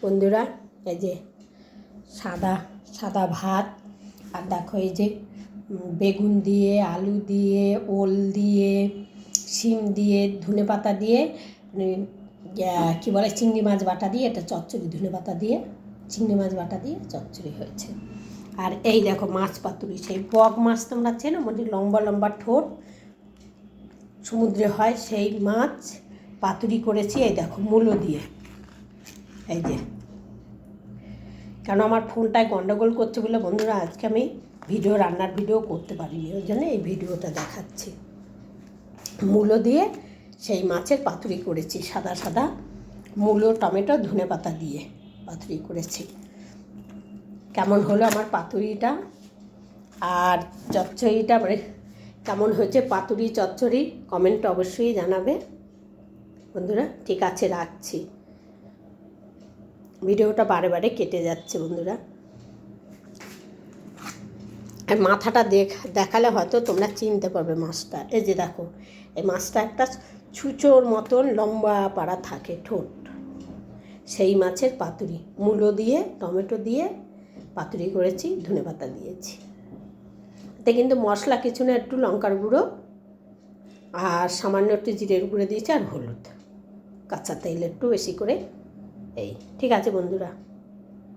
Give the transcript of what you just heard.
বন্ধুরা এই যে সাদা সাদা ভাত, আর দেখো এই যে বেগুন দিয়ে, আলু দিয়ে, ওল দিয়ে, শিম দিয়ে, ধনেপাতা দিয়ে, কী বলে চিংড়ি মাছ বাটা দিয়ে, এটা চচ্চড়ি, ধনেপাতা দিয়ে চিংড়ি মাছ বাটা দিয়ে চচ্চড়ি হয়েছে। আর এই দেখো মাছ পাতুরি, সেই বক মাছ তোমরা চেনো, মোটামুটি লম্বা লম্বা ঠোঁট, সমুদ্রে হয় সেই মাছ পাতুরি করেছি। এই দেখো মূলো দিয়ে, এই যে, কারণ আমার ফোনটায় গন্ডগোল করছে বলে বন্ধুরা আজকে আমি রান্নার ভিডিও করতে পারিনি, ওই জন্য এই ভিডিওটা দেখাচ্ছি। মূলো দিয়ে সেই মাছের পাতুরি করেছি, সাদা সাদা মূলো, টমেটো, ধনেপাতা দিয়ে পাতুরি করেছি। কেমন হলো আমার পাতুরিটা আর চচ্চড়িটা, মানে কেমন হয়েছে পাতুরি চচ্চড়ি, কমেন্ট অবশ্যই জানাবে বন্ধুরা। ঠিক আছে, রাখছি। ভিডিওটা বারে বারে কেটে যাচ্ছে বন্ধুরা। আর মাথাটা দেখালে হয়তো তোমরা চিনতে পারবে মাছটা। এই যে দেখো, এই মাছটা একটা ছুঁচোর মতন লম্বা পাড়া থাকে ঠোঁট, সেই মাছের পাতুরি মূলো দিয়ে, টমেটো দিয়ে পাতুরি করেছি, ধনেপাতা দিয়েছি। এতে কিন্তু মশলা কিছু না, একটু লঙ্কার গুঁড়ো আর সামান্য একটু জিরের গুঁড়ো দিয়েছি, আর হলুদ, কাঁচা তেল একটু বেশি করে। এই ঠিক আছে বন্ধুরা।